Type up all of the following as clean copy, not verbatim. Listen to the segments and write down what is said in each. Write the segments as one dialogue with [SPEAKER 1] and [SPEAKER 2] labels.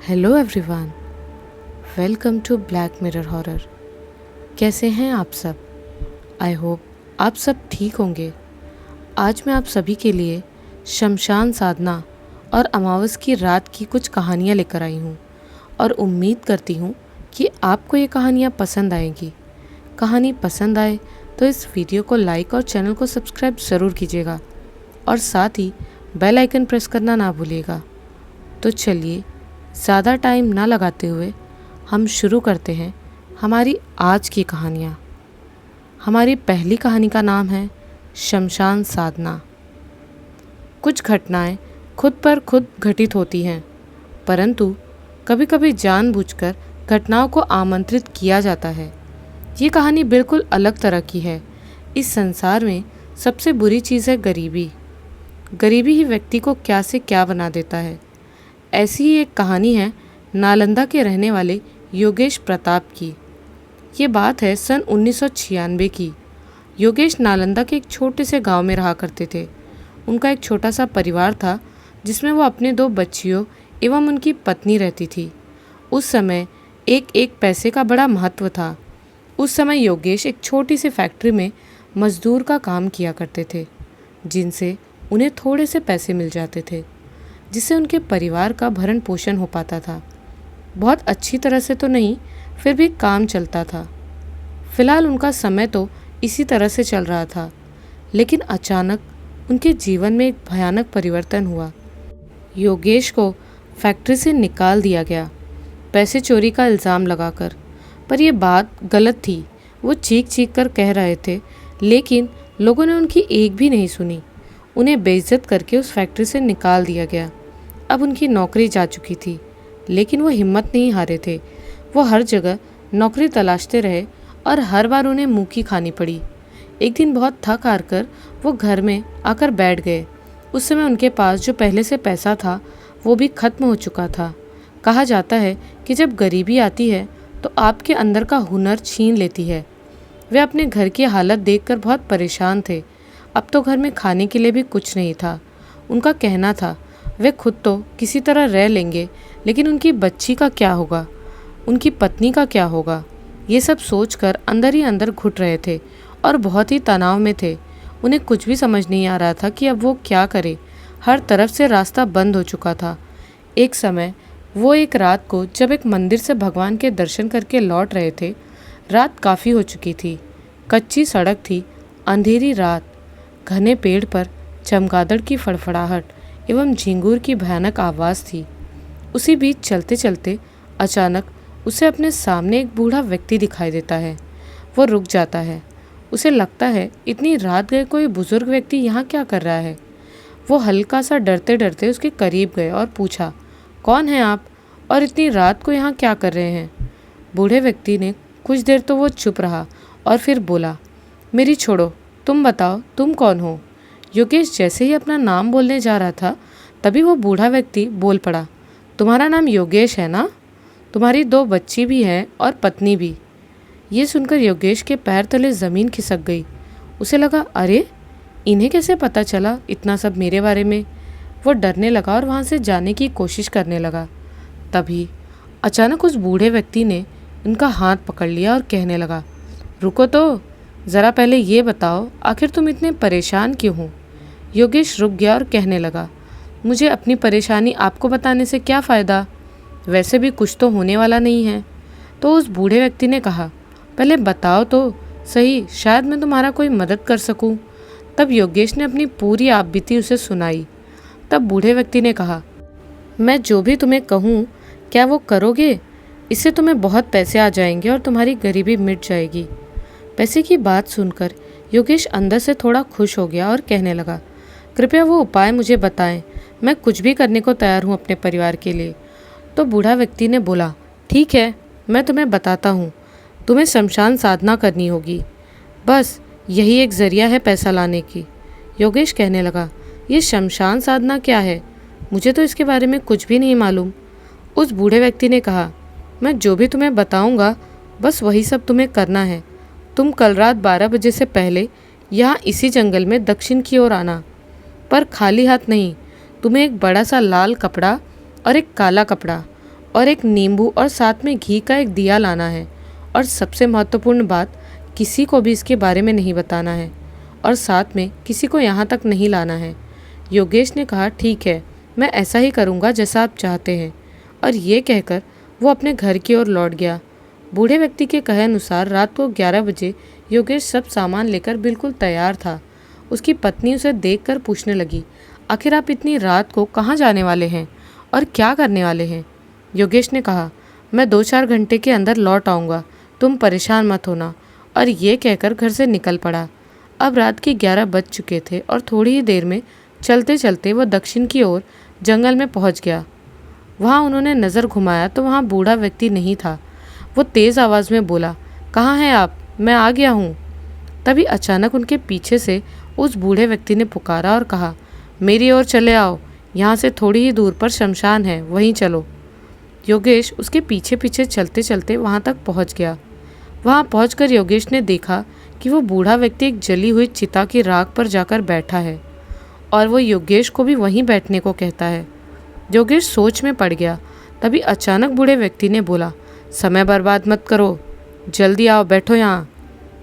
[SPEAKER 1] Hello everyone, welcome to Black Mirror horror. कैसे हैं आप सब? आई होप आप सब ठीक होंगे। आज मैं आप सभी के लिए शमशान साधना और अमावस की रात की कुछ कहानियाँ लेकर आई हूँ और उम्मीद करती हूँ कि आपको ये कहानियाँ पसंद आएंगी। कहानी पसंद आए तो इस वीडियो को लाइक और चैनल को सब्सक्राइब ज़रूर कीजिएगा और साथ ही बेल आइकन प्रेस करना ना भूलिएगा। तो चलिए ज़्यादा टाइम ना लगाते हुए हम शुरू करते हैं हमारी आज की कहानियाँ। हमारी पहली कहानी का नाम है शमशान साधना। कुछ घटनाएं खुद पर खुद घटित होती हैं, परंतु कभी कभी जानबूझकर घटनाओं को आमंत्रित किया जाता है। ये कहानी बिल्कुल अलग तरह की है। इस संसार में सबसे बुरी चीज़ है गरीबी। गरीबी ही व्यक्ति को क्या से क्या बना देता है। ऐसी ही एक कहानी है नालंदा के रहने वाले योगेश प्रताप की। ये बात है सन 1996 की। योगेश नालंदा के एक छोटे से गांव में रहा करते थे। उनका एक छोटा सा परिवार था जिसमें वो अपने 2 बच्चियों एवं उनकी पत्नी रहती थी। उस समय एक एक पैसे का बड़ा महत्व था। उस समय योगेश एक छोटी सी फैक्ट्री में मजदूर का काम किया करते थे, जिनसे उन्हें थोड़े से पैसे मिल जाते थे, जिससे उनके परिवार का भरण पोषण हो पाता था। बहुत अच्छी तरह से तो नहीं, फिर भी काम चलता था। फिलहाल उनका समय तो इसी तरह से चल रहा था, लेकिन अचानक उनके जीवन में एक भयानक परिवर्तन हुआ। योगेश को फैक्ट्री से निकाल दिया गया, पैसे चोरी का इल्ज़ाम लगाकर। पर यह बात गलत थी। वो चीख चीख कर कह रहे थे, लेकिन लोगों ने उनकी एक भी नहीं सुनी। उन्हें बेइज्जत करके उस फैक्ट्री से निकाल दिया गया। अब उनकी नौकरी जा चुकी थी, लेकिन वो हिम्मत नहीं हारे थे। वो हर जगह नौकरी तलाशते रहे और हर बार उन्हें मुँह की खानी पड़ी। एक दिन बहुत थक हार कर वो घर में आकर बैठ गए। उस समय उनके पास जो पहले से पैसा था वो भी खत्म हो चुका था। कहा जाता है कि जब गरीबी आती है तो आपके अंदर का हुनर छीन लेती है। वे अपने घर की हालत देखकर बहुत परेशान थे। अब तो घर में खाने के लिए भी कुछ नहीं था। उनका कहना था वे खुद तो किसी तरह रह लेंगे, लेकिन उनकी बच्ची का क्या होगा, उनकी पत्नी का क्या होगा। ये सब सोचकर अंदर ही अंदर घुट रहे थे और बहुत ही तनाव में थे। उन्हें कुछ भी समझ नहीं आ रहा था कि अब वो क्या करे। हर तरफ से रास्ता बंद हो चुका था। एक समय वो एक रात को जब एक मंदिर से भगवान के दर्शन करके लौट रहे थे। रात काफ़ी हो चुकी थी, कच्ची सड़क थी, अंधेरी रात। घने पेड़ पर चमगादड़ की फड़फड़ाहट एवं झिंगूर की भयानक आवाज़ थी। उसी बीच चलते चलते अचानक उसे अपने सामने एक बूढ़ा व्यक्ति दिखाई देता है। वो रुक जाता है। उसे लगता है इतनी रात गए कोई बुजुर्ग व्यक्ति यहाँ क्या कर रहा है। वो हल्का सा डरते डरते उसके करीब गए और पूछा, कौन है आप और इतनी रात को यहाँ क्या कर रहे हैं? बूढ़े व्यक्ति ने कुछ देर तो वो चुप रहा और फिर बोला, मेरी छोड़ो, तुम बताओ तुम कौन हो? योगेश जैसे ही अपना नाम बोलने जा रहा था, तभी वो बूढ़ा व्यक्ति बोल पड़ा, तुम्हारा नाम योगेश है ना? तुम्हारी 2 बच्ची भी हैं और पत्नी भी। ये सुनकर योगेश के पैर तले ज़मीन खिसक गई। उसे लगा, अरे इन्हें कैसे पता चला इतना सब मेरे बारे में? वो डरने लगा और वहाँ से जाने की कोशिश करने लगा। तभी अचानक उस बूढ़े व्यक्ति ने उनका हाथ पकड़ लिया और कहने लगा, रुको तो, ज़रा पहले ये बताओ आखिर तुम इतने परेशान क्यों हो? योगेश रुक गया और कहने लगा, मुझे अपनी परेशानी आपको बताने से क्या फ़ायदा? वैसे भी कुछ तो होने वाला नहीं है। तो उस बूढ़े व्यक्ति ने कहा, पहले बताओ तो सही, शायद मैं तुम्हारा कोई मदद कर सकूं। तब योगेश ने अपनी पूरी आपबीती उसे सुनाई। तब बूढ़े व्यक्ति ने कहा, मैं जो भी तुम्हें कहूँ क्या वो करोगे? इससे तुम्हें बहुत पैसे आ जाएंगे और तुम्हारी गरीबी मिट जाएगी। पैसे की बात सुनकर योगेश अंदर से थोड़ा खुश हो गया और कहने लगा, कृपया वो उपाय मुझे बताएं, मैं कुछ भी करने को तैयार हूँ अपने परिवार के लिए। तो बूढ़ा व्यक्ति ने बोला, ठीक है, मैं तुम्हें बताता हूँ। तुम्हें शमशान साधना करनी होगी, बस यही एक ज़रिया है पैसा लाने की। योगेश कहने लगा, ये शमशान साधना क्या है? मुझे तो इसके बारे में कुछ भी नहीं मालूम। उस बूढ़े व्यक्ति ने कहा, मैं जो भी तुम्हें बताऊँगा बस वही सब तुम्हें करना है। तुम कल रात 12 बजे से पहले यहाँ इसी जंगल में दक्षिण की ओर आना, पर खाली हाथ नहीं। तुम्हें एक बड़ा सा लाल कपड़ा और एक काला कपड़ा और एक नींबू और साथ में घी का एक दिया लाना है। और सबसे महत्वपूर्ण बात, किसी को भी इसके बारे में नहीं बताना है और साथ में किसी को यहाँ तक नहीं लाना है। योगेश ने कहा, ठीक है, मैं ऐसा ही करूँगा जैसा आप चाहते हैं। और ये कहकर वो अपने घर की ओर लौट गया। बूढ़े व्यक्ति के कहे अनुसार रात को 11 बजे योगेश सब सामान लेकर बिल्कुल तैयार था। उसकी पत्नी उसे देखकर पूछने लगी, आखिर आप इतनी रात को कहाँ जाने वाले हैं और क्या करने वाले हैं? योगेश ने कहा, मैं 2-4 घंटे के अंदर लौट आऊँगा, तुम परेशान मत होना। और ये कहकर घर से निकल पड़ा। अब रात के 11 बज चुके थे और थोड़ी ही देर में चलते चलते वह दक्षिण की ओर जंगल में पहुंच गया। वहां उन्होंने नज़र घुमाया तो वहां बूढ़ा व्यक्ति नहीं था। वो तेज़ आवाज़ में बोला, कहाँ हैं आप? मैं आ गया हूँ। तभी अचानक उनके पीछे से उस बूढ़े व्यक्ति ने पुकारा और कहा, मेरी ओर चले आओ, यहाँ से थोड़ी ही दूर पर शमशान है, वहीं चलो। योगेश उसके पीछे पीछे चलते चलते वहाँ तक पहुँच गया। वहाँ पहुँचकर योगेश ने देखा कि वो बूढ़ा व्यक्ति एक जली हुई चिता की राख पर जाकर बैठा है और वो योगेश को भी वहीं बैठने को कहता है। योगेश सोच में पड़ गया। तभी अचानक बूढ़े व्यक्ति ने बोला, समय बर्बाद मत करो, जल्दी आओ, बैठो यहाँ।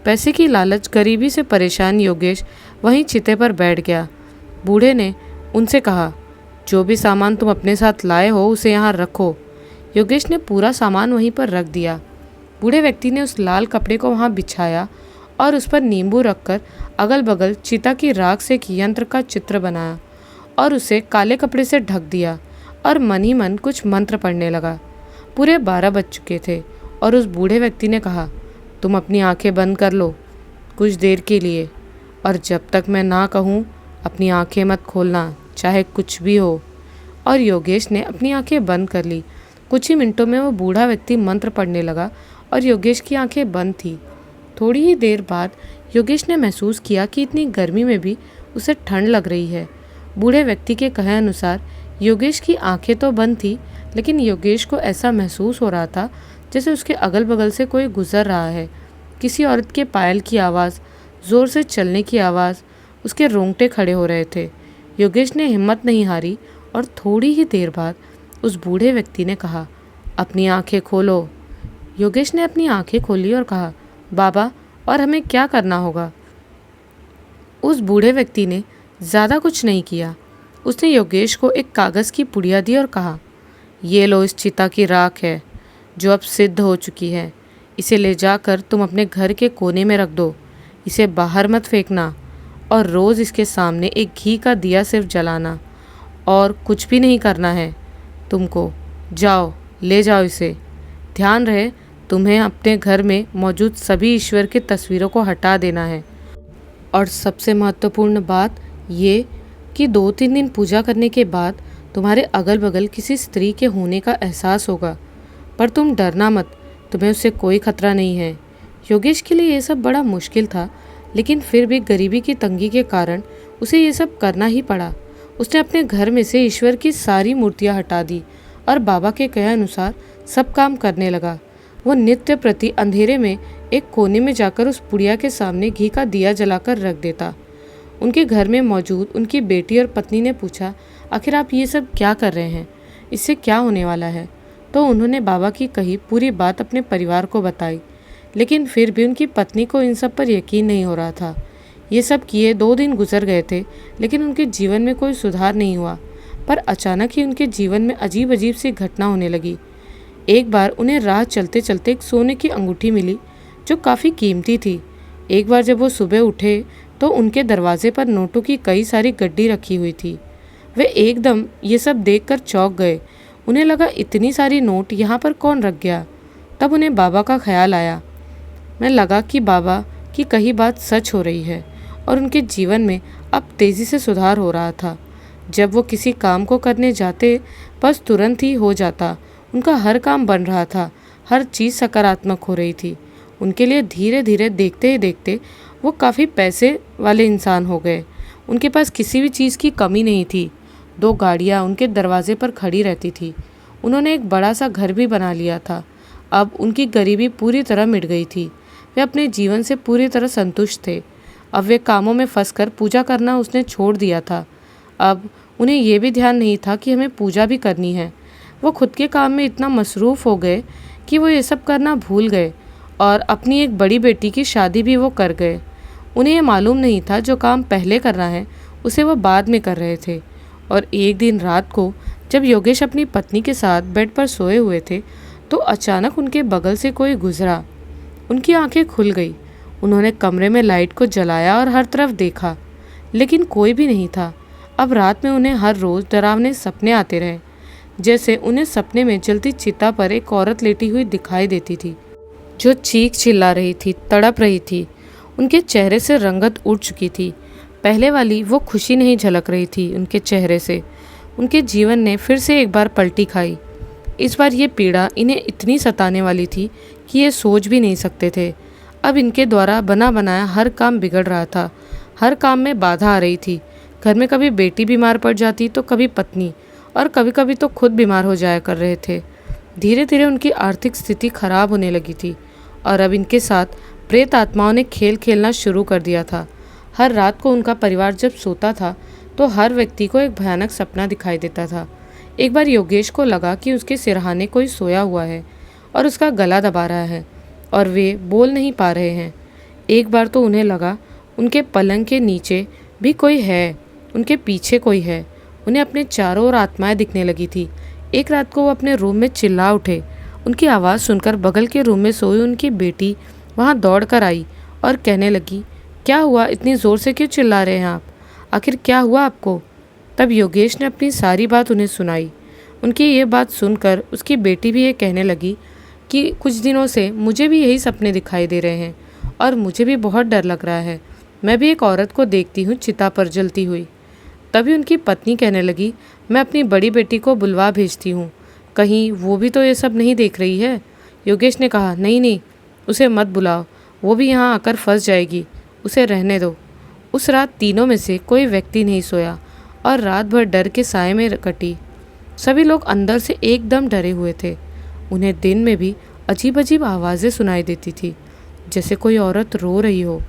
[SPEAKER 1] पैसे की लालच, गरीबी से परेशान योगेश वहीं चिते पर बैठ गया। बूढ़े ने उनसे कहा, जो भी सामान तुम अपने साथ लाए हो उसे यहाँ रखो। योगेश ने पूरा सामान वहीं पर रख दिया। बूढ़े व्यक्ति ने उस लाल कपड़े को वहाँ बिछाया और उस पर नींबू रखकर अगल बगल चिता की राख से एक यंत्र का चित्र बनाया और उसे काले कपड़े से ढक दिया और मन ही मन कुछ मंत्र पढ़ने लगा। पूरे 12 बज चुके थे और उस बूढ़े व्यक्ति ने कहा, तुम अपनी आंखें बंद कर लो कुछ देर के लिए, और जब तक मैं ना कहूँ अपनी आंखें मत खोलना, चाहे कुछ भी हो। और योगेश ने अपनी आंखें बंद कर ली। कुछ ही मिनटों में वो बूढ़ा व्यक्ति मंत्र पढ़ने लगा और योगेश की आंखें बंद थी। थोड़ी ही देर बाद योगेश ने महसूस किया कि इतनी गर्मी में भी उसे ठंड लग रही है। बूढ़े व्यक्ति के कहे अनुसार योगेश की आंखें तो बंद थी, लेकिन योगेश को ऐसा महसूस हो रहा था जैसे उसके अगल बगल से कोई गुजर रहा है। किसी औरत के पायल की आवाज़, ज़ोर से चलने की आवाज़, उसके रोंगटे खड़े हो रहे थे। योगेश ने हिम्मत नहीं हारी और थोड़ी ही देर बाद उस बूढ़े व्यक्ति ने कहा, अपनी आंखें खोलो। योगेश ने अपनी आंखें खोली और कहा, बाबा, और हमें क्या करना होगा? उस बूढ़े व्यक्ति ने ज़्यादा कुछ नहीं किया। उसने योगेश को एक कागज़ की पुड़िया दी और कहा, ये लो, इस चिता की राख है जो अब सिद्ध हो चुकी है। इसे ले जाकर तुम अपने घर के कोने में रख दो, इसे बाहर मत फेंकना और रोज़ इसके सामने एक घी का दिया सिर्फ जलाना, और कुछ भी नहीं करना है तुमको। जाओ, ले जाओ इसे। ध्यान रहे, तुम्हें अपने घर में मौजूद सभी ईश्वर की तस्वीरों को हटा देना है। और सबसे महत्वपूर्ण बात ये कि 2-3 दिन पूजा करने के बाद तुम्हारे अगल बगल किसी स्त्री के होने का एहसास होगा, पर तुम डरना मत, तुम्हें उससे कोई खतरा नहीं है। योगेश के लिए ये सब बड़ा मुश्किल था, लेकिन फिर भी गरीबी की तंगी के कारण उसे ये सब करना ही पड़ा। उसने अपने घर में से ईश्वर की सारी मूर्तियाँ हटा दी और बाबा के कहे अनुसार सब काम करने लगा। वो नित्य प्रति अंधेरे में एक कोने में जाकर उस पुड़िया के सामने घी का दिया जलाकर रख देता। उनके घर में मौजूद उनकी बेटी और पत्नी ने पूछा, आखिर आप ये सब क्या कर रहे हैं, इससे क्या होने वाला है? तो उन्होंने बाबा की कही पूरी बात अपने परिवार को बताई, लेकिन फिर भी उनकी पत्नी को इन सब पर यकीन नहीं हो रहा था। ये सब किए 2 दिन गुजर गए थे, लेकिन उनके जीवन में कोई सुधार नहीं हुआ। पर अचानक ही उनके जीवन में अजीब अजीब सी घटना होने लगी। एक बार उन्हें राह चलते चलते एक सोने की अंगूठी मिली जो काफ़ी कीमती थी। एक बार जब वो सुबह उठे तो उनके दरवाजे पर नोटों की कई सारी गड्डी रखी हुई थी। वे एकदम ये सब देखकर चौंक गए। उन्हें लगा, इतनी सारी नोट यहाँ पर कौन रख गया? तब उन्हें बाबा का ख्याल आया। मैं लगा कि बाबा की कही बात सच हो रही है और उनके जीवन में अब तेज़ी से सुधार हो रहा था। जब वो किसी काम को करने जाते बस तुरंत ही हो जाता। उनका हर काम बन रहा था, हर चीज़ सकारात्मक हो रही थी। उनके लिए धीरे धीरे देखते ही देखते वो काफ़ी पैसे वाले इंसान हो गए। उनके पास किसी भी चीज़ की कमी नहीं थी। 2 गाड़ियाँ उनके दरवाजे पर खड़ी रहती थी। उन्होंने एक बड़ा सा घर भी बना लिया था। अब उनकी गरीबी पूरी तरह मिट गई थी। वे अपने जीवन से पूरी तरह संतुष्ट थे। अब वे कामों में फंसकर पूजा करना उसने छोड़ दिया था। अब उन्हें यह भी ध्यान नहीं था कि हमें पूजा भी करनी है। वो खुद के काम में इतना मसरूफ़ हो गए कि वो ये सब करना भूल गए और अपनी एक बड़ी बेटी की शादी भी वो कर गए। उन्हें ये मालूम नहीं था जो काम पहले करना है उसे वो बाद में कर रहे थे। और एक दिन रात को जब योगेश अपनी पत्नी के साथ बेड पर सोए हुए थे तो अचानक उनके बगल से कोई गुजरा। उनकी आंखें खुल गई। उन्होंने कमरे में लाइट को जलाया और हर तरफ देखा, लेकिन कोई भी नहीं था। अब रात में उन्हें हर रोज़ डरावने सपने आते रहे, जैसे उन्हें सपने में जलती चिता पर एक औरत लेटी हुई दिखाई देती थी जो चीख चिल्ला रही थी, तड़प रही थी। उनके चेहरे से रंगत उड़ चुकी थी। पहले वाली वो खुशी नहीं झलक रही थी उनके चेहरे से। उनके जीवन ने फिर से एक बार पलटी खाई। इस बार ये पीड़ा इन्हें इतनी सताने वाली थी कि ये सोच भी नहीं सकते थे। अब इनके द्वारा बना बनाया हर काम बिगड़ रहा था। हर काम में बाधा आ रही थी। घर में कभी बेटी बीमार पड़ जाती तो कभी पत्नी, और कभी कभी तो खुद बीमार हो जाया कर रहे थे। धीरे धीरे उनकी आर्थिक स्थिति खराब होने लगी थी और अब इनके साथ प्रेत आत्माओं ने खेल खेलना शुरू कर दिया था। हर रात को उनका परिवार जब सोता था तो हर व्यक्ति को एक भयानक सपना दिखाई देता था। एक बार योगेश को लगा कि उसके सिरहाने कोई सोया हुआ है और उसका गला दबा रहा है और वे बोल नहीं पा रहे हैं। एक बार तो उन्हें लगा उनके पलंग के नीचे भी कोई है, उनके पीछे कोई है। उन्हें अपने चारों ओर आत्माएं दिखने लगी थी। एक रात को वो अपने रूम में चिल्ला उठे। उनकी आवाज़ सुनकर बगल के रूम में सोई उनकी बेटी वहाँ दौड़ कर आई और कहने लगी, क्या हुआ, इतनी ज़ोर से क्यों चिल्ला रहे हैं आप? आखिर क्या हुआ आपको? तब योगेश ने अपनी सारी बात उन्हें सुनाई। उनकी ये बात सुनकर उसकी बेटी भी ये कहने लगी कि कुछ दिनों से मुझे भी यही सपने दिखाई दे रहे हैं और मुझे भी बहुत डर लग रहा है। मैं भी एक औरत को देखती हूँ चिता पर जलती हुई। तभी उनकी पत्नी कहने लगी, मैं अपनी बड़ी बेटी को बुलवा भेजती हूँ, कहीं वो भी तो ये सब नहीं देख रही है। योगेश ने कहा, नहीं नहीं, उसे मत बुलाओ, वो भी यहाँ आकर फंस जाएगी, उसे रहने दो। उस रात तीनों में से कोई व्यक्ति नहीं सोया और रात भर डर के साए में कटी। सभी लोग अंदर से एकदम डरे हुए थे। उन्हें दिन में भी अजीब अजीब आवाज़ें सुनाई देती थी, जैसे कोई औरत रो रही हो।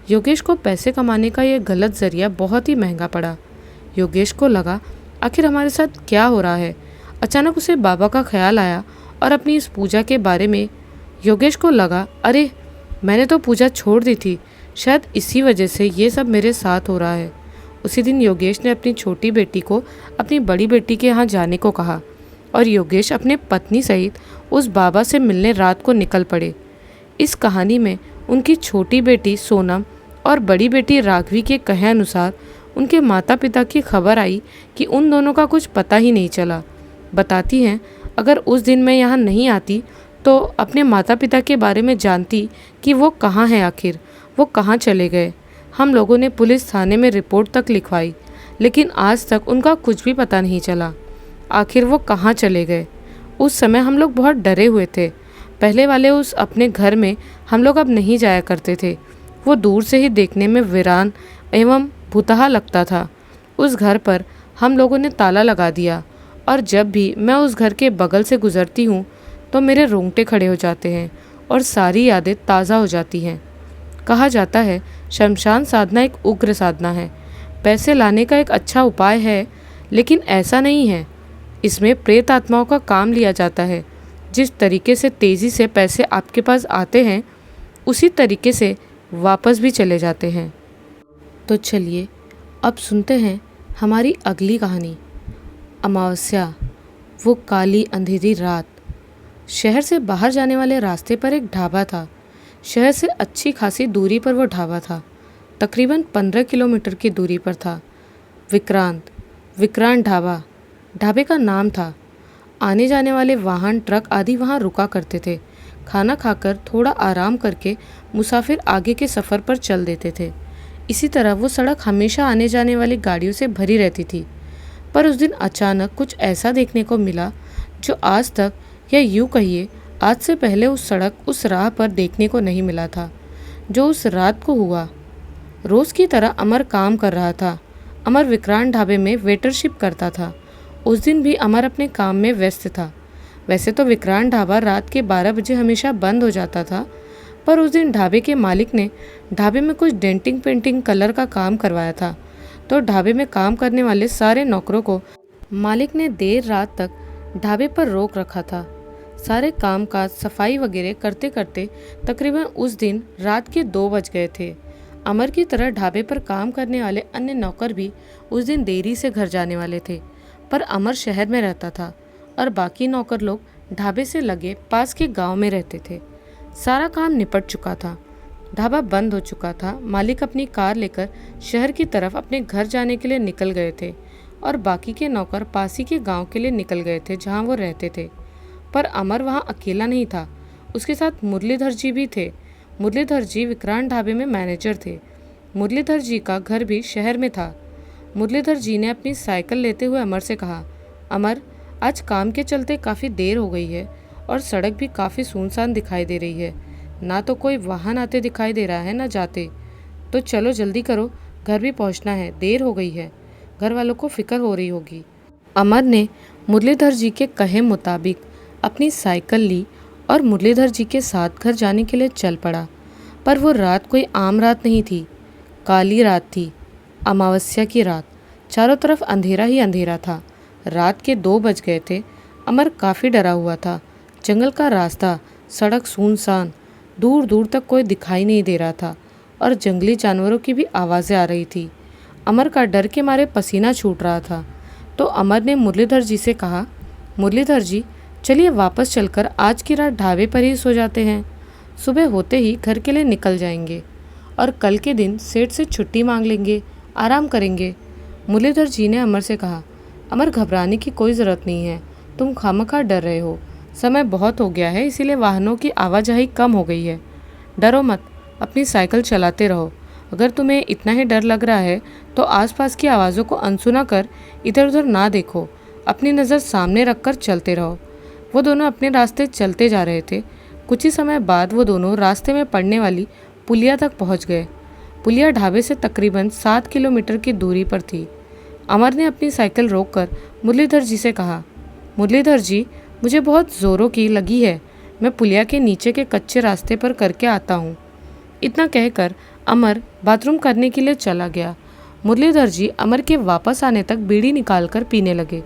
[SPEAKER 1] योगेश को पैसे कमाने का यह गलत जरिया बहुत ही महंगा पड़ा। योगेश को लगा, आखिर हमारे साथ क्या हो रहा है। अचानक उसे बाबा का ख्याल आया और अपनी इस पूजा के बारे में योगेश को लगा, अरे मैंने तो पूजा छोड़ दी थी, शायद इसी वजह से ये सब मेरे साथ हो रहा है। उसी दिन योगेश ने अपनी छोटी बेटी को अपनी बड़ी बेटी के यहाँ जाने को कहा और योगेश अपने पत्नी सहित उस बाबा से मिलने रात को निकल पड़े। इस कहानी में उनकी छोटी बेटी सोनम और बड़ी बेटी राघवी के कहे अनुसार उनके माता पिता की खबर आई कि उन दोनों का कुछ पता ही नहीं चला। बताती हैं, अगर उस दिन मैं यहाँ नहीं आती तो अपने माता पिता के बारे में जानती कि वो कहाँ हैं, आखिर वो कहाँ चले गए। हम लोगों ने पुलिस थाने में रिपोर्ट तक लिखवाई, लेकिन आज तक उनका कुछ भी पता नहीं चला। आखिर वो कहाँ चले गए। उस समय हम लोग बहुत डरे हुए थे। पहले वाले उस अपने घर में हम लोग अब नहीं जाया करते थे। वो दूर से ही देखने में वीरान एवं भुतहा लगता था। उस घर पर हम लोगों ने ताला लगा दिया और जब भी मैं उस घर के बगल से गुजरती हूँ तो मेरे रोंगटे खड़े हो जाते हैं और सारी यादें ताज़ा हो जाती हैं। कहा जाता है शमशान साधना एक उग्र साधना है। पैसे लाने का एक अच्छा उपाय है, लेकिन ऐसा नहीं है। इसमें प्रेत आत्माओं का काम लिया जाता है। जिस तरीके से तेज़ी से पैसे आपके पास आते हैं उसी तरीके से वापस भी चले जाते हैं। तो चलिए अब सुनते हैं हमारी अगली कहानी, अमावस्या। वो काली अंधेरी रात। शहर से बाहर जाने वाले रास्ते पर एक ढाबा था। शहर से अच्छी खासी दूरी पर वो ढाबा था, तकरीबन 15 किलोमीटर की दूरी पर था। विक्रांत ढाबा ढाबे का नाम था। आने जाने वाले वाहन, ट्रक आदि वहाँ रुका करते थे। खाना खाकर थोड़ा आराम करके मुसाफिर आगे के सफ़र पर चल देते थे। इसी तरह वो सड़क हमेशा आने जाने वाली गाड़ियों से भरी रहती थी। पर उस दिन अचानक कुछ ऐसा देखने को मिला जो आज तक, या यूँ कहिए आज से पहले उस सड़क, उस राह पर देखने को नहीं मिला था। जो उस रात को हुआ। रोज़ की तरह अमर काम कर रहा था। अमर विक्रांत ढाबे में वेटरशिप करता था। उस दिन भी अमर अपने काम में व्यस्त था। वैसे तो विक्रांत ढाबा रात के 12 बजे हमेशा बंद हो जाता था, पर उस दिन ढाबे के मालिक ने ढाबे में कुछ डेंटिंग पेंटिंग कलर का काम करवाया था। तो ढाबे में काम करने वाले सारे नौकरों को मालिक ने देर रात तक ढाबे पर रोक रखा था। सारे काम काज सफाई वगैरह करते करते तकरीबन उस दिन रात के 2 बज गए थे। अमर की तरह ढाबे पर काम करने वाले अन्य नौकर भी उस दिन देरी से घर जाने वाले थे, पर अमर शहर में रहता था और बाकी नौकर लोग ढाबे से लगे पास के गांव में रहते थे। सारा काम निपट चुका था, ढाबा बंद हो चुका था। मालिक अपनी कार लेकर शहर की तरफ अपने घर जाने के लिए निकल गए थे और बाकी के नौकर पासी के गांव के लिए निकल गए थे जहां वो रहते थे। पर अमर वहां अकेला नहीं था, उसके साथ मुरलीधर जी भी थे। मुरलीधर जी विक्रांत ढाबे में मैनेजर थे। मुरलीधर जी का घर भी शहर में था। मुरलीधर जी ने अपनी साइकिल लेते हुए अमर से कहा, अमर, आज काम के चलते काफ़ी देर हो गई है और सड़क भी काफ़ी सुनसान दिखाई दे रही है। ना तो कोई वाहन आते दिखाई दे रहा है ना जाते। तो चलो जल्दी करो, घर भी पहुंचना है, देर हो गई है। घर वालों को फिक्र हो रही होगी। अमर ने मुरलीधर जी के कहे मुताबिक अपनी साइकिल ली और मुरलीधर जी के साथ घर जाने के लिए चल पड़ा। पर वो रात कोई आम रात नहीं थी, काली रात थी, अमावस्या की रात। चारों तरफ अंधेरा ही अंधेरा था। रात के 2 बज गए थे। अमर काफ़ी डरा हुआ था। जंगल का रास्ता, सड़क सुनसान, दूर दूर तक कोई दिखाई नहीं दे रहा था और जंगली जानवरों की भी आवाज़ें आ रही थी। अमर का डर के मारे पसीना छूट रहा था। तो अमर ने मुरलीधर जी से कहा, मुरलीधर जी, चलिए वापस चलकर आज की रात ढाबे पर ही सो जाते हैं। सुबह होते ही घर के लिए निकल जाएंगे और कल के दिन सेठ से छुट्टी मांग लेंगे, आराम करेंगे। मुरलीधर जी ने अमर से कहा, अमर, घबराने की कोई ज़रूरत नहीं है, तुम खामखा डर रहे हो। समय बहुत हो गया है, इसीलिए वाहनों की आवाजाही कम हो गई है। डरो मत, अपनी साइकिल चलाते रहो। अगर तुम्हें इतना ही डर लग रहा है तो आसपास की आवाज़ों को अनसुना कर इधर उधर ना देखो, अपनी नज़र सामने रखकर चलते रहो। वो दोनों अपने रास्ते चलते जा रहे थे। कुछ ही समय बाद वो दोनों रास्ते में पड़ने वाली पुलिया तक पहुंच गए। पुलिया ढाबे से तकरीबन 7 किलोमीटर की दूरी पर थी। अमर ने अपनी साइकिल रोककर मुरलीधर जी से कहा, मुरलीधर जी, मुझे बहुत ज़ोरों की लगी है, मैं पुलिया के नीचे के कच्चे रास्ते पर करके आता हूँ। इतना कहकर अमर बाथरूम करने के लिए चला गया। मुरलीधर जी अमर के वापस आने तक बीड़ी निकालकर पीने लगे।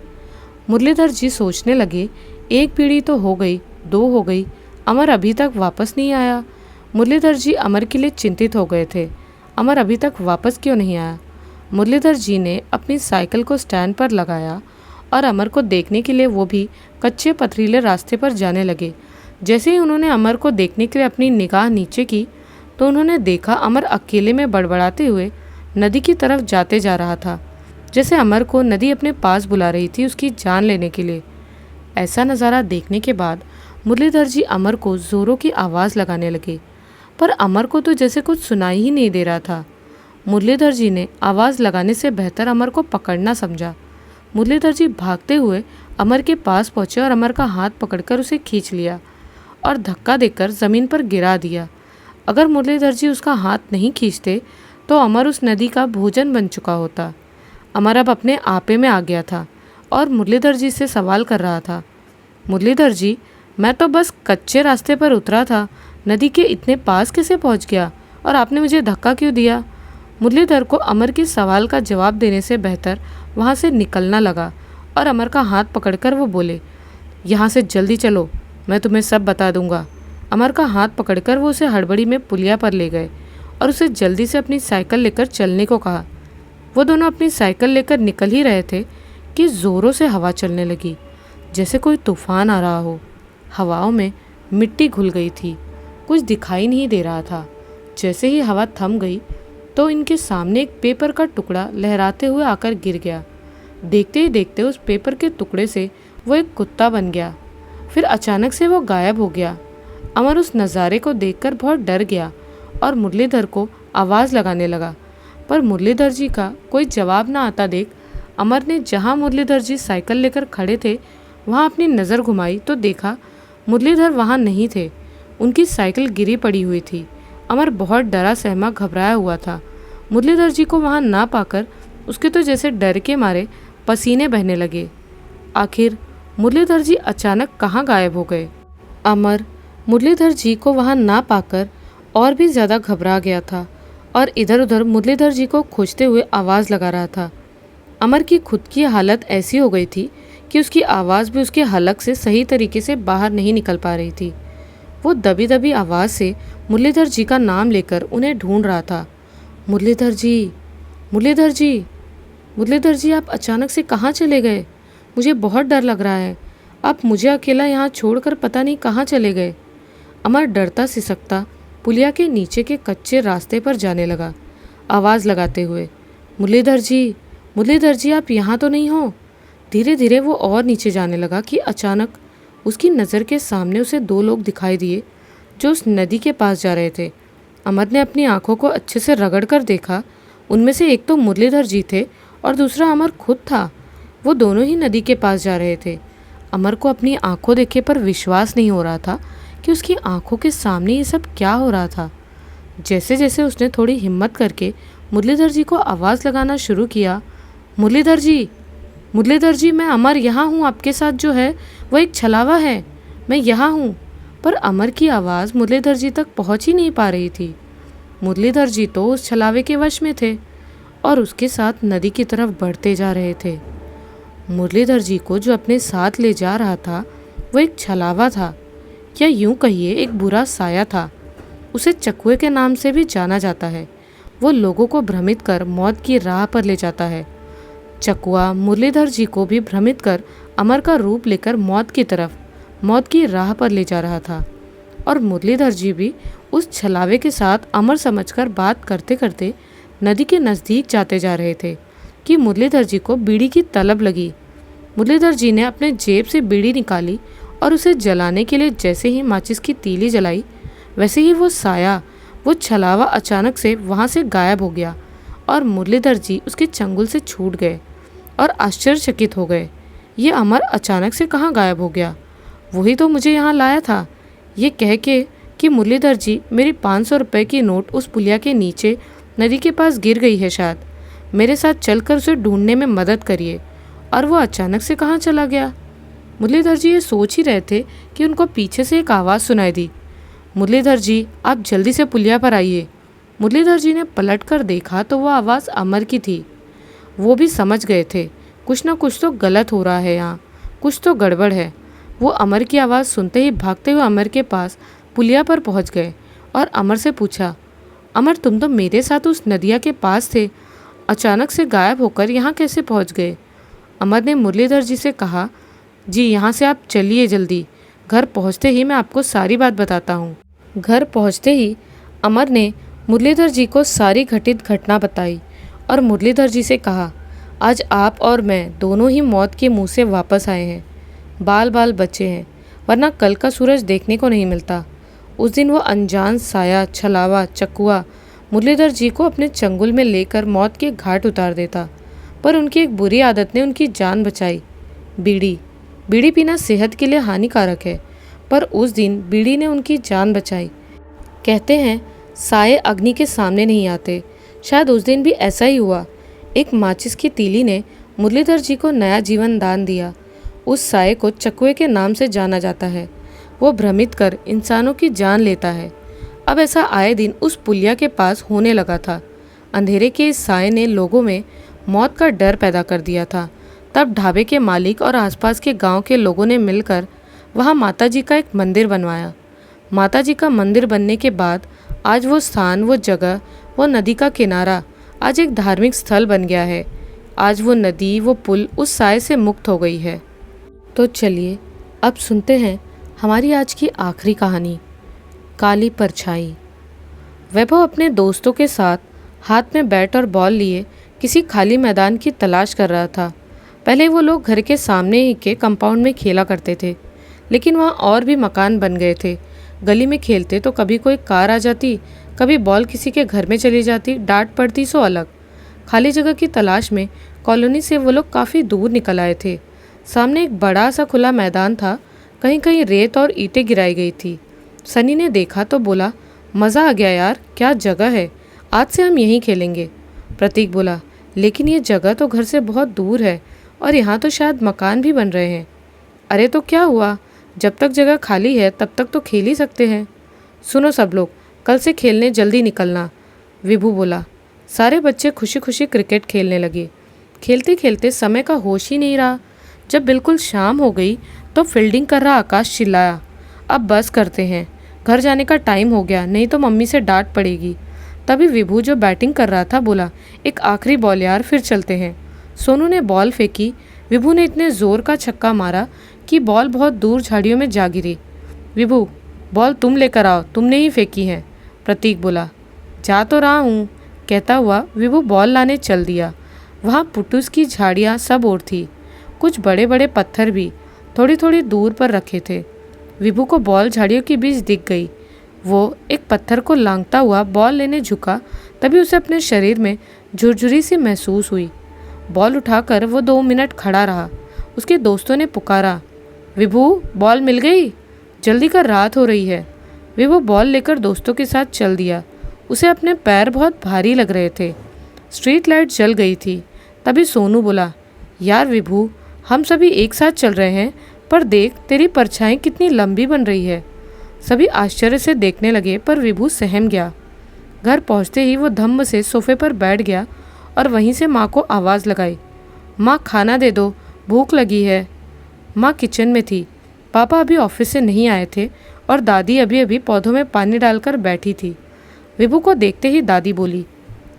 [SPEAKER 1] मुरलीधर जी सोचने लगे, एक बीड़ी तो हो गई, 2 हो गई, अमर अभी तक वापस नहीं आया। मुरलीधर जी अमर के लिए चिंतित हो गए थे, अमर अभी तक वापस क्यों नहीं आया। मुरलीधर जी ने अपनी साइकिल को स्टैंड पर लगाया और अमर को देखने के लिए वो भी कच्चे पथरीले रास्ते पर जाने लगे। जैसे ही उन्होंने अमर को देखने के लिए अपनी निगाह नीचे की तो उन्होंने देखा अमर अकेले में बड़बड़ाते हुए नदी की तरफ जाते जा रहा था, जैसे अमर को नदी अपने पास बुला रही थी उसकी जान लेने के लिए। ऐसा नज़ारा देखने के बाद मुरलीधर जी अमर को ज़ोरों की आवाज़ लगाने लगे, पर अमर को तो जैसे कुछ सुनाई ही नहीं दे रहा था। मुरलीधर जी ने आवाज़ लगाने से बेहतर अमर को पकड़ना समझा। मुरलीधर जी भागते हुए अमर के पास पहुँचे और अमर का हाथ पकड़कर उसे खींच लिया और धक्का देकर ज़मीन पर गिरा दिया। अगर मुरलीधर जी उसका हाथ नहीं खींचते तो अमर उस नदी का भोजन बन चुका होता। अमर अब अपने आपे में आ गया था और मुरलीधर जी से सवाल कर रहा था, मुरलीधर जी, मैं तो बस कच्चे रास्ते पर उतरा था, नदी के इतने पास कैसे पहुंच गया और आपने मुझे धक्का क्यों दिया। मुरलीधर को अमर के सवाल का जवाब देने से बेहतर वहां से निकलना लगा और अमर का हाथ पकड़कर वो बोले, यहाँ से जल्दी चलो, मैं तुम्हें सब बता दूंगा। अमर का हाथ पकड़कर वो उसे हड़बड़ी में पुलिया पर ले गए और उसे जल्दी से अपनी साइकिल लेकर चलने को कहा। वो दोनों अपनी साइकिल लेकर निकल ही रहे थे कि ज़ोरों से हवा चलने लगी, जैसे कोई तूफान आ रहा हो। हवाओं में मिट्टी घुल गई थी, कुछ दिखाई नहीं दे रहा था। जैसे ही हवा थम गई तो इनके सामने एक पेपर का टुकड़ा लहराते हुए आकर गिर गया। देखते ही देखते उस पेपर के टुकड़े से वो एक कुत्ता बन गया, फिर अचानक से वो गायब हो गया। अमर उस नज़ारे को देखकर बहुत डर गया और मुरलीधर को आवाज़ लगाने लगा, पर मुरलीधर जी का कोई जवाब ना आता देख अमर ने जहाँ मुरलीधर जी साइकिल लेकर खड़े थे वहाँ अपनी नज़र घुमाई तो देखा मुरलीधर वहाँ नहीं थे, उनकी साइकिल गिरी पड़ी हुई थी। अमर बहुत डरा सहमा घबराया हुआ था। मुरलीधर जी को वहाँ ना पाकर उसके तो जैसे डर के मारे पसीने बहने लगे। आखिर मुरलीधर जी अचानक कहाँ गायब हो गए। अमर मुरलीधर जी को वहाँ ना पाकर और भी ज़्यादा घबरा गया था और इधर उधर मुरलीधर जी को खोजते हुए आवाज़ लगा रहा था। अमर की खुद की हालत ऐसी हो गई थी कि उसकी आवाज़ भी उसके हलक से सही तरीके से बाहर नहीं निकल पा रही थी। वो दबी दबी आवाज़ से मुरलीधर जी का नाम लेकर उन्हें ढूंढ रहा था। मुरलीधर जी, मुरलीधर जी, मुरलीधर जी, आप अचानक से कहाँ चले गए? मुझे बहुत डर लग रहा है। आप मुझे अकेला यहाँ छोड़कर पता नहीं कहाँ चले गए। अमर डरता सिसकता पुलिया के नीचे के कच्चे रास्ते पर जाने लगा, आवाज़ लगाते हुए, मुरलीधर जी, मुरलीधर जी, आप यहाँ तो नहीं हो? धीरे धीरे वो और नीचे जाने लगा कि अचानक उसकी नज़र के सामने उसे दो लोग दिखाई दिए जो उस नदी के पास जा रहे थे। अमर ने अपनी आंखों को अच्छे से रगड़ कर देखा। उनमें से एक तो मुरलीधर जी थे और दूसरा अमर खुद था। वो दोनों ही नदी के पास जा रहे थे। अमर को अपनी आंखों देखे पर विश्वास नहीं हो रहा था कि उसकी आंखों के सामने ये सब क्या हो रहा था। जैसे जैसे उसने थोड़ी हिम्मत करके मुरलीधर जी को आवाज़ लगाना शुरू किया, मुरलीधर जी, मुरलीधर जी, मैं अमर यहाँ हूँ, आपके साथ जो है वो एक छलावा है, मैं यहाँ हूँ। पर अमर की आवाज़ मुरलीधर जी तक पहुँच ही नहीं पा रही थी। मुरलीधर जी तो उस छलावे के वश में थे और उसके साथ नदी की तरफ बढ़ते जा रहे थे। मुरलीधर जी को जो अपने साथ ले जा रहा था वो एक छलावा था, या यूं कहिए एक बुरा साया था। उसे चकुए के नाम से भी जाना जाता है। वो लोगों को भ्रमित कर मौत की राह पर ले जाता है। चकुआ मुरलीधर जी को भी भ्रमित कर अमर का रूप लेकर मौत की तरफ, मौत की राह पर ले जा रहा था। और मुरलीधर जी भी उस छलावे के साथ अमर समझकर बात करते करते नदी के नज़दीक जाते जा रहे थे कि मुरलीधर जी को बीड़ी की तलब लगी। मुरलीधर जी ने अपने जेब से बीड़ी निकाली और उसे जलाने के लिए जैसे ही माचिस की तीली जलाई, वैसे ही वो साया, वो छलावा अचानक से वहाँ से गायब हो गया और मुरलीधर जी उसके चंगुल से छूट गए और आश्चर्यचकित हो गए। ये अमर अचानक से कहाँ गायब हो गया? वही तो मुझे यहाँ लाया था। ये कह के कि मुरलीधर जी, मेरी 500 रुपये की नोट उस पुलिया के नीचे नदी के पास गिर गई है, शायद मेरे साथ चलकर उसे ढूंढने में मदद करिए। और वो अचानक से कहाँ चला गया? मुरलीधर जी ये सोच ही रहे थे कि उनको पीछे से एक आवाज़ सुनाई दी, मुरलीधर जी, आप जल्दी से पुलिया पर आइए। मुरलीधर जी ने पलट कर देखा तो वो आवाज़ अमर की थी। वो भी समझ गए थे कुछ ना कुछ तो गलत हो रहा है, यहाँ कुछ तो गड़बड़ है। वो अमर की आवाज़ सुनते ही भागते हुए अमर के पास पुलिया पर पहुँच गए और अमर से पूछा, अमर, तुम तो मेरे साथ उस नदिया के पास थे, अचानक से गायब होकर यहाँ कैसे पहुँच गए? अमर ने मुरलीधर जी से कहा, जी यहाँ से आप चलिए जल्दी, घर पहुँचते ही मैं आपको सारी बात बताता हूँ। घर पहुँचते ही अमर ने मुरलीधर जी को सारी घटित घटना बताई और मुरलीधर जी से कहा, आज आप और मैं दोनों ही मौत के मुंह से वापस आए हैं, बाल बाल बचे हैं, वरना कल का सूरज देखने को नहीं मिलता। उस दिन वो अनजान साया, छलावा, चकुआ मुरलीधर जी को अपने चंगुल में लेकर मौत के घाट उतार देता, पर उनकी एक बुरी आदत ने उनकी जान बचाई। बीड़ी पीना सेहत के लिए हानिकारक है, पर उस दिन बीड़ी ने उनकी जान बचाई। कहते हैं साये अग्नि के सामने नहीं आते, शायद उस दिन भी ऐसा ही हुआ। एक माचिस की तीली ने मुरलीधर जी को नया जीवन दान दिया। उस साये को चकुए के नाम से जाना जाता है। वो भ्रमित कर इंसानों की जान लेता है। अब ऐसा आए दिन उस पुलिया के पास होने लगा था। अंधेरे के इस साये ने लोगों में मौत का डर पैदा कर दिया था। तब ढाबे के मालिक और आसपास के गांव के लोगों ने मिलकर वहां माताजी का एक मंदिर बनवाया। माताजी का मंदिर बनने के बाद आज वो स्थान, वो जगह, वो नदी का किनारा आज एक धार्मिक स्थल बन गया है। आज वो नदी, वो पुल उस साये से मुक्त हो गई है। तो चलिए अब सुनते हैं हमारी आज की आखिरी कहानी, काली परछाई। वैभव अपने दोस्तों के साथ हाथ में बैट और बॉल लिए किसी खाली मैदान की तलाश कर रहा था। पहले वो लोग घर के सामने ही के कंपाउंड में खेला करते थे, लेकिन वहाँ और भी मकान बन गए थे। गली में खेलते तो कभी कोई कार आ जाती, कभी बॉल किसी के घर में चली जाती, डांट पड़ती सो अलग। खाली जगह की तलाश में कॉलोनी से वो लोग काफ़ी दूर निकल आए थे। सामने एक बड़ा सा खुला मैदान था, कहीं कहीं रेत और ईंटें गिराई गई थी। सनी ने देखा तो बोला, मज़ा आ गया यार, क्या जगह है, आज से हम यहीं खेलेंगे। प्रतीक बोला, लेकिन ये जगह तो घर से बहुत दूर है और यहाँ तो शायद मकान भी बन रहे हैं। अरे तो क्या हुआ, जब तक जगह खाली है तब तक तो खेल ही सकते हैं। सुनो सब लोग, कल से खेलने जल्दी निकलना, विभू बोला। सारे बच्चे खुशी खुशी क्रिकेट खेलने लगे। खेलते खेलते समय का होश ही नहीं रहा। जब बिल्कुल शाम हो गई तो फील्डिंग कर रहा आकाश चिल्लाया, अब बस करते हैं, घर जाने का टाइम हो गया, नहीं तो मम्मी से डांट पड़ेगी। तभी विभू जो बैटिंग कर रहा था बोला, एक आखिरी बॉल यार, फिर चलते हैं। सोनू ने बॉल फेंकी। विभू ने इतने जोर का छक्का मारा कि बॉल बहुत दूर झाड़ियों में जा गिरी। विभू, बॉल तुम लेकर आओ, तुमने ही फेंकी है, प्रतीक बोला। जा तो रहा हूँ, कहता हुआ विभू बॉल लाने चल दिया। वहाँ पुटूस की झाड़ियाँ सब ओर थी, कुछ बड़े बड़े पत्थर भी थोड़ी थोड़ी दूर पर रखे थे। विभू को बॉल झाड़ियों के बीच दिख गई। वो एक पत्थर को लांघता हुआ बॉल लेने झुका, तभी उसे अपने शरीर में झुरझुरी सी महसूस हुई। बॉल उठाकर वो 2 मिनट खड़ा रहा। उसके दोस्तों ने पुकारा, विभू बॉल मिल गई, जल्दी कर, रात हो रही है। विभू बॉल लेकर दोस्तों के साथ चल दिया। उसे अपने पैर बहुत भारी लग रहे थे। स्ट्रीट लाइट जल गई थी। तभी सोनू बोला, यार विभू, हम सभी एक साथ चल रहे हैं, पर देख तेरी परछाई कितनी लंबी बन रही है। सभी आश्चर्य से देखने लगे, पर विभू सहम गया। घर पहुंचते ही वो धम्म से सोफे पर बैठ गया और वहीं से माँ को आवाज़ लगाई, माँ खाना दे दो, भूख लगी है। माँ किचन में थी। पापा अभी ऑफिस से नहीं आए थे और दादी अभी अभी पौधों में पानी डालकर बैठी थी। विभू को देखते ही दादी बोली,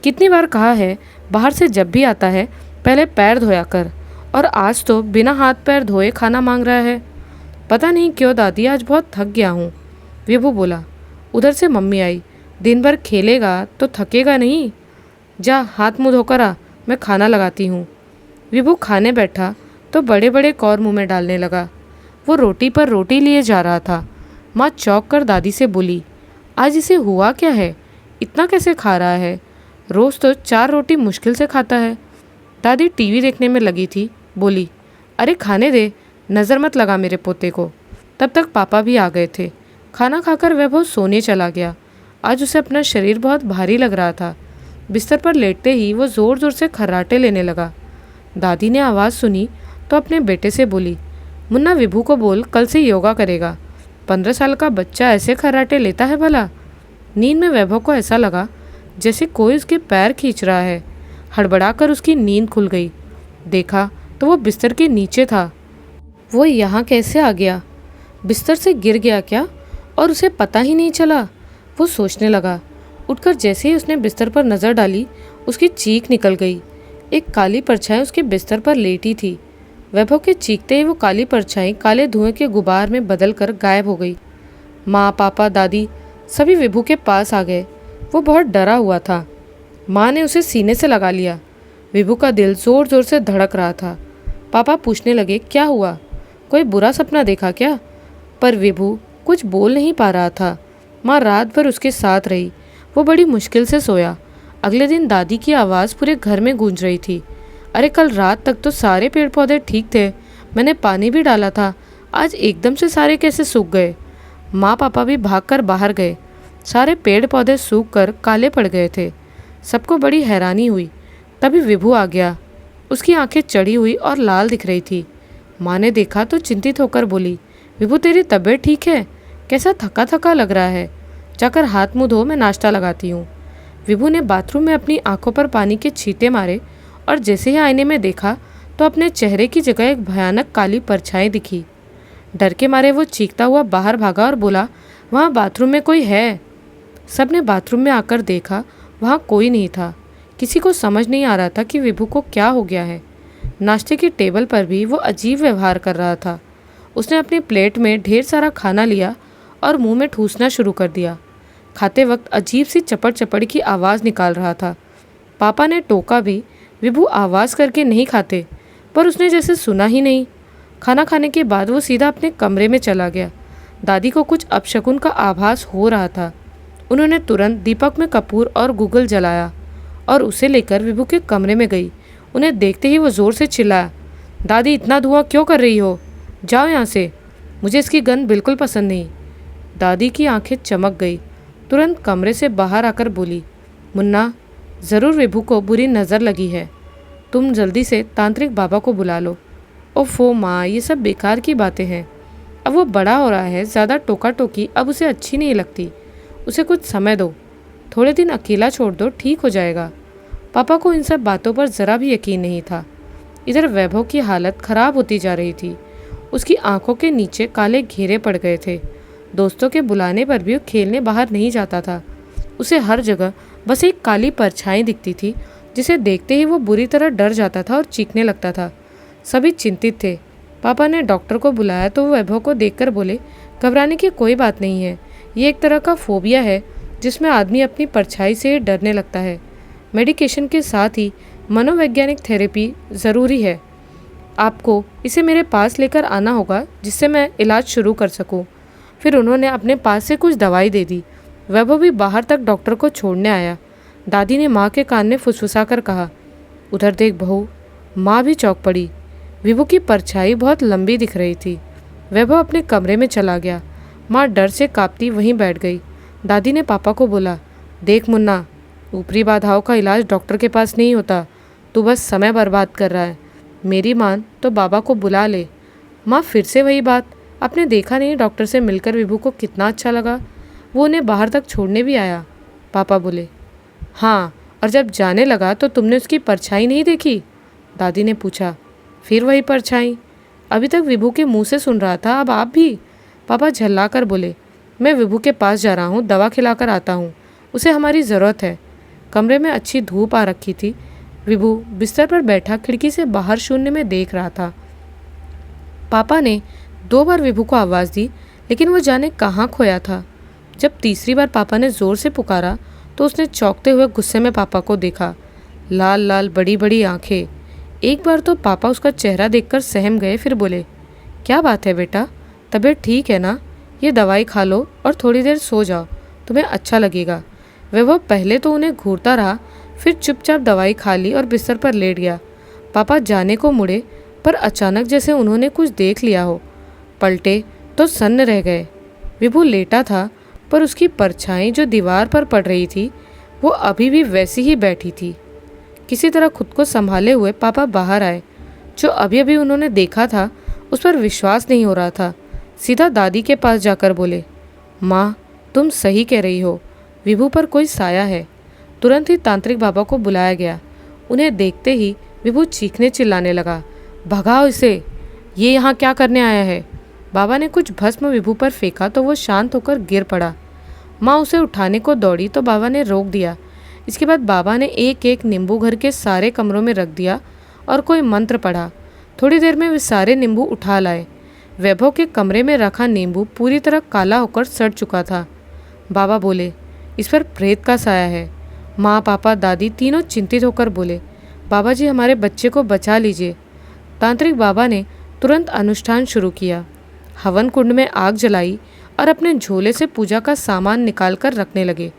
[SPEAKER 1] कितनी बार कहा है बाहर से जब भी आता है पहले पैर धोया कर, और आज तो बिना हाथ पैर धोए खाना मांग रहा है। पता नहीं क्यों दादी, आज बहुत थक गया हूँ, विभू बोला। उधर से मम्मी आई, दिन भर खेलेगा तो थकेगा नहीं, जा हाथ मुँह धोकर आ, मैं खाना लगाती हूँ। विभू खाने बैठा तो बड़े बड़े कौर मुँह में डालने लगा। वो रोटी पर रोटी लिए जा रहा था। माँ चौंक कर दादी से बोली, आज इसे हुआ क्या है, इतना कैसे खा रहा है, रोज़ तो 4 रोटी मुश्किल से खाता है। दादी टीवी देखने में लगी थी, बोली, अरे खाने दे, नज़र मत लगा मेरे पोते को। तब तक पापा भी आ गए थे। खाना खाकर वह बहुत सोने चला गया। आज उसे अपना शरीर बहुत भारी लग रहा था। बिस्तर पर लेटते ही वो ज़ोर ज़ोर से खर्राटे लेने लगा। दादी ने आवाज़ सुनी तो अपने बेटे से बोली, मुन्ना विभू को बोल कल से योगा करेगा। 15 साल का बच्चा ऐसे खर्राटे लेता है भला। नींद में वैभव को ऐसा लगा जैसे कोई उसके पैर खींच रहा है। हड़बड़ाकर उसकी नींद खुल गई। देखा तो वो बिस्तर के नीचे था। वो यहाँ कैसे आ गया? बिस्तर से गिर गया क्या और उसे पता ही नहीं चला? वो सोचने लगा। उठकर जैसे ही उसने बिस्तर पर नज़र डाली, उसकी चीख निकल गई। एक काली परछाई उसके बिस्तर पर लेटी थी। वैभव के चीखते ही वो काली परछाई काले धुएं के गुबार में बदलकर गायब हो गई। माँ, पापा, दादी सभी विभू के पास आ गए। वो बहुत डरा हुआ था। माँ ने उसे सीने से लगा लिया। विभू का दिल ज़ोर ज़ोर से धड़क रहा था। पापा पूछने लगे, क्या हुआ, कोई बुरा सपना देखा क्या? पर विभू कुछ बोल नहीं पा रहा था। माँ रात भर उसके साथ रही। वो बड़ी मुश्किल से सोया। अगले दिन दादी की आवाज़ पूरे घर में गूंज रही थी, अरे कल रात तक तो सारे पेड़ पौधे ठीक थे, मैंने पानी भी डाला था, आज एकदम से सारे कैसे सूख गए? माँ पापा भी भागकर बाहर गए। सारे पेड़ पौधे सूख कर काले पड़ गए थे। सबको बड़ी हैरानी हुई। तभी विभू आ गया। उसकी आंखें चढ़ी हुई और लाल दिख रही थी। माँ ने देखा तो चिंतित होकर बोली, विभू तेरी तबीयत ठीक है? कैसा थका थका लग रहा है, जाकर हाथ मुँह धो, मैं नाश्ता लगाती हूँ। विभू ने बाथरूम में अपनी आंखों पर पानी के छींटे मारे और जैसे ही आईने में देखा तो अपने चेहरे की जगह एक भयानक काली परछाई दिखी। डर के मारे वो चीखता हुआ बाहर भागा और बोला, वहाँ बाथरूम में कोई है। सबने बाथरूम में आकर देखा, वहाँ कोई नहीं था। किसी को समझ नहीं आ रहा था कि विभू को क्या हो गया है। नाश्ते की टेबल पर भी वो अजीब व्यवहार कर रहा था। उसने अपनी प्लेट में ढेर सारा खाना लिया और मुंह में ठूसना शुरू कर दिया। खाते वक्त अजीब सी चपड़ चपड़ की आवाज़ निकाल रहा था। पापा ने टोका भी, विभू आवाज़ करके नहीं खाते, पर उसने जैसे सुना ही नहीं। खाना खाने के बाद वो सीधा अपने कमरे में चला गया। दादी को कुछ अपशकुन का आभास हो रहा था। उन्होंने तुरंत दीपक में कपूर और गूगल जलाया और उसे लेकर विभू के कमरे में गई। उन्हें देखते ही वो ज़ोर से चिल्लाया, दादी इतना धुआं क्यों कर रही हो, जाओ यहाँ से, मुझे इसकी गंध बिल्कुल पसंद नहीं। दादी की आंखें चमक गई। तुरंत कमरे से बाहर आकर बोली, मुन्ना ज़रूर विभू को बुरी नज़र लगी है, तुम जल्दी से तांत्रिक बाबा को बुला लो। ओफो माँ, ये सब बेकार की बातें हैं। अब वो बड़ा हो रहा है, ज़्यादा टोका टोकी अब उसे अच्छी नहीं लगती। उसे कुछ समय दो, थोड़े दिन अकेला छोड़ दो, ठीक हो जाएगा। पापा को इन सब बातों पर ज़रा भी यकीन नहीं था। इधर वैभव की हालत खराब होती जा रही थी। उसकी आंखों के नीचे काले घेरे पड़ गए थे। दोस्तों के बुलाने पर भी वो खेलने बाहर नहीं जाता था। उसे हर जगह बस एक काली परछाई दिखती थी, जिसे देखते ही वो बुरी तरह डर जाता था और चीखने लगता था। सभी चिंतित थे। पापा ने डॉक्टर को बुलाया तो वो वैभव को देखकर बोले, घबराने की कोई बात नहीं है। ये एक तरह का फोबिया है जिसमें आदमी अपनी परछाई से डरने लगता है। मेडिकेशन के साथ ही मनोवैज्ञानिक थेरेपी ज़रूरी है। आपको इसे मेरे पास लेकर आना होगा जिससे मैं इलाज शुरू कर सकूं। फिर उन्होंने अपने पास से कुछ दवाई दे दी। वैभव भी बाहर तक डॉक्टर को छोड़ने आया। दादी ने माँ के कान में फुसफुसाकर कहा, उधर देख बहू। माँ भी चौंक पड़ी। विभू की परछाई बहुत लंबी दिख रही थी। वैभव अपने कमरे में चला गया। माँ डर से कांपती वहीं बैठ गई। दादी ने पापा को बोला, देख मुन्ना, ऊपरी बाधाओं का इलाज डॉक्टर के पास नहीं होता। तू बस समय बर्बाद कर रहा है। मेरी मान तो बाबा को बुला ले। माँ फिर से वही बात। आपने देखा नहीं डॉक्टर से मिलकर विभू को कितना अच्छा लगा। वो उन्हें बाहर तक छोड़ने भी आया। पापा बोले, हाँ, और जब जाने लगा तो तुमने उसकी परछाई नहीं देखी? दादी ने पूछा। फिर वही परछाई। अभी तक विभू के मुंह से सुन रहा था, अब आप भी? पापा झल्ला कर बोले, मैं विभू के पास जा रहा हूँ, दवा खिलाकर आता हूँ। उसे हमारी ज़रूरत है। कमरे में अच्छी धूप आ रखी थी। विभू बिस्तर पर बैठा खिड़की से बाहर शून्य में देख रहा था। पापा ने 2 बार विभू को आवाज़ दी, लेकिन वो जाने कहाँ खोया था। जब तीसरी बार पापा ने ज़ोर से पुकारा तो उसने चौंकते हुए गुस्से में पापा को देखा। लाल लाल बड़ी बड़ी आंखें। एक बार तो पापा उसका चेहरा देखकर सहम गए, फिर बोले, क्या बात है बेटा, तबीयत ठीक है ना? ये दवाई खा लो और थोड़ी देर सो जाओ, तुम्हें अच्छा लगेगा। वैभव पहले तो उन्हें घूरता रहा, फिर चुपचाप दवाई खा ली और बिस्तर पर लेट गया। पापा जाने को मुड़े, पर अचानक जैसे उन्होंने कुछ देख लिया हो। पलटे तो सन्न रह गए। विभू लेटा था, पर उसकी परछाई जो दीवार पर पड़ रही थी वो अभी भी वैसी ही बैठी थी। किसी तरह खुद को संभाले हुए पापा बाहर आए। जो अभी अभी उन्होंने देखा था उस पर विश्वास नहीं हो रहा था। सीधा दादी के पास जाकर बोले, माँ, तुम सही कह रही हो, विभू पर कोई साया है। तुरंत ही तांत्रिक बाबा को बुलाया गया। उन्हें देखते ही विभू चीखने चिल्लाने लगा, भगाओ इसे, ये यहाँ क्या करने आया है? बाबा ने कुछ भस्म विभू पर फेंका तो वो शांत होकर गिर पड़ा। माँ उसे उठाने को दौड़ी तो बाबा ने रोक दिया। इसके बाद बाबा ने एक एक नींबू घर के सारे कमरों में रख दिया और कोई मंत्र पढ़ा। थोड़ी देर में वे सारे नींबू उठा लाए। वैभव के कमरे में रखा नींबू पूरी तरह काला होकर सड़ चुका था। बाबा बोले, इस पर प्रेत का साया है। माँ, पापा, दादी तीनों चिंतित होकर बोले, बाबा जी, हमारे बच्चे को बचा लीजिए। तांत्रिक बाबा ने तुरंत अनुष्ठान शुरू किया। हवन कुंड में आग जलाई और अपने झोले से पूजा का सामान निकालकर रखने लगे।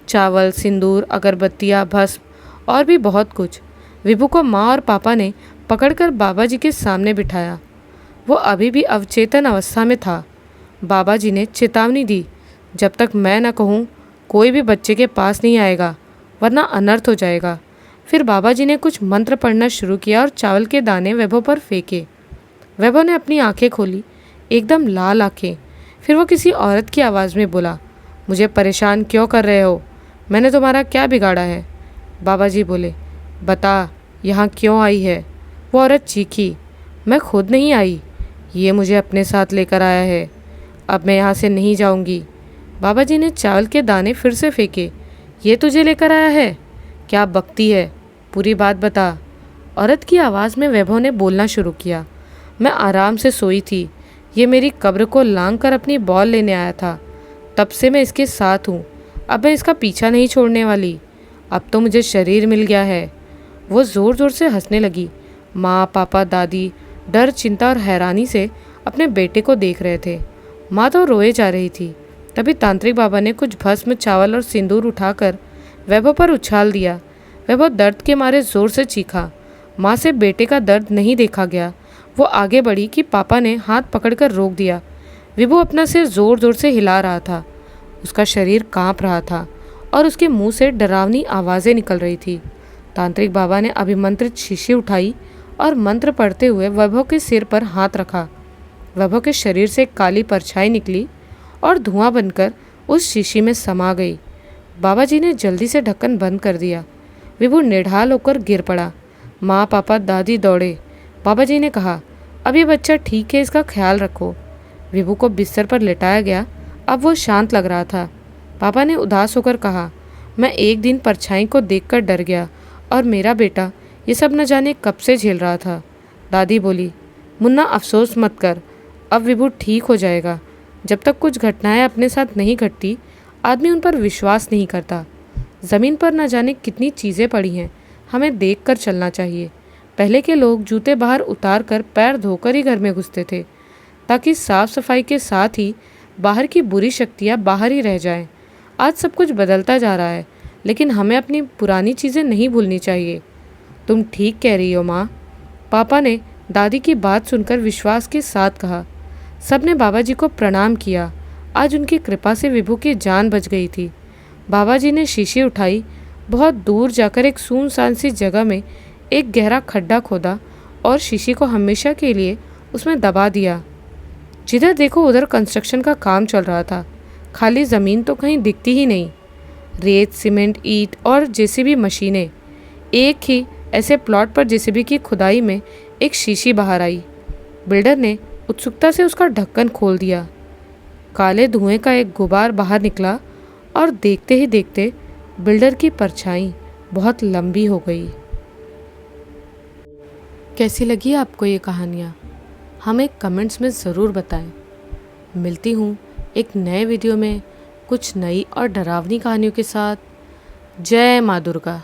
[SPEAKER 1] चावल, सिंदूर, अगरबत्तियाँ, भस्म और भी बहुत कुछ। विभू को माँ और पापा ने पकड़कर बाबा जी के सामने बिठाया। वो अभी भी अवचेतन अवस्था में था। बाबा जी ने चेतावनी दी, जब तक मैं न कहूँ कोई भी बच्चे के पास नहीं आएगा, वरना अनर्थ हो जाएगा। फिर बाबा जी ने कुछ मंत्र पढ़ना शुरू किया और चावल के दाने वैभव पर फेंके। वैभव ने अपनी आंखें खोली, एकदम लाल आंखें। फिर वो किसी औरत की आवाज़ में बोला, मुझे परेशान क्यों कर रहे हो? मैंने तुम्हारा क्या बिगाड़ा है? बाबा जी बोले, बता, यहाँ क्यों आई है? वो औरत चीखी, मैं खुद नहीं आई, ये मुझे अपने साथ लेकर आया है। अब मैं यहाँ से नहीं जाऊँगी। बाबा जी ने चावल के दाने फिर से फेंके। ये तुझे लेकर आया है? क्या बकती है? पूरी बात बता। औरत की आवाज़ में वैभव ने बोलना शुरू किया, मैं आराम से सोई थी। ये मेरी कब्र को लांघ कर अपनी बॉल लेने आया था। तब से मैं इसके साथ हूँ। अब मैं इसका पीछा नहीं छोड़ने वाली। अब तो मुझे शरीर मिल गया है। वो ज़ोर ज़ोर से हंसने लगी। माँ, पापा, दादी डर, चिंता और हैरानी से अपने बेटे को देख रहे थे। माँ तो रोए जा रही थी। तभी तांत्रिक बाबा ने कुछ भस्म, चावल और सिंदूर उठाकर वैभव पर उछाल दिया। वैभव दर्द के मारे ज़ोर से चीखा। माँ से बेटे का दर्द नहीं देखा गया। वो आगे बढ़ी कि पापा ने हाथ पकड़कर रोक दिया। विभू अपना सिर ज़ोर ज़ोर से हिला रहा था। उसका शरीर कांप रहा था और उसके मुंह से डरावनी आवाज़ें निकल रही थी। तांत्रिक बाबा ने अभिमंत्रित शीशी उठाई और मंत्र पढ़ते हुए वैभव के सिर पर हाथ रखा। वैभव के शरीर से काली परछाई निकली और धुआं बनकर उस शीशी में समा गई। बाबा जी ने जल्दी से ढक्कन बंद कर दिया। विभू निढाल होकर गिर पड़ा। माँ, पापा, दादी दौड़े। बाबा जी ने कहा, अब ये बच्चा ठीक है, इसका ख्याल रखो। विभू को बिस्तर पर लिटाया गया। अब वो शांत लग रहा था। पापा ने उदास होकर कहा, मैं एक दिन परछाई को देखकर डर गया और मेरा बेटा ये सब न जाने कब से झेल रहा था। दादी बोली, मुन्ना अफसोस मत कर, अब विभू ठीक हो जाएगा। जब तक कुछ घटनाएं अपने साथ नहीं घटती, आदमी उन पर विश्वास नहीं करता। ज़मीन पर न जाने कितनी चीज़ें पड़ी हैं, हमें देख कर चलना चाहिए। पहले के लोग जूते बाहर उतार कर पैर धोकर ही घर में घुसते थे, ताकि साफ सफाई के साथ ही बाहर की बुरी शक्तियाँ बाहर ही रह जाएं। आज सब कुछ बदलता जा रहा है, लेकिन हमें अपनी पुरानी चीज़ें नहीं भूलनी चाहिए। तुम ठीक कह रही हो माँ, पापा ने दादी की बात सुनकर विश्वास के साथ कहा। सबने बाबा जी को प्रणाम किया। आज उनकी कृपा से विभू की जान बच गई थी। बाबा जी ने शीशी उठाई, बहुत दूर जाकर एक सुनसान सी जगह में एक गहरा खड्डा खोदा और शीशी को हमेशा के लिए उसमें दबा दिया। जिधर देखो उधर कंस्ट्रक्शन का काम चल रहा था। खाली ज़मीन तो कहीं दिखती ही नहीं। रेत, सीमेंट, ईंट और जेसीबी मशीनें। एक ही ऐसे प्लॉट पर जेसीबी की खुदाई में एक शीशी बाहर आई। बिल्डर ने उत्सुकता से उसका ढक्कन खोल दिया। काले धुएं का एक गुबार बाहर निकला और देखते ही देखते बिल्डर की परछाई बहुत लंबी हो गई। कैसी लगी आपको ये कहानियाँ? हमें कमेंट्स में ज़रूर बताएं। मिलती हूँ एक नए वीडियो में कुछ नई और डरावनी कहानियों के साथ। जय माँ दुर्गा।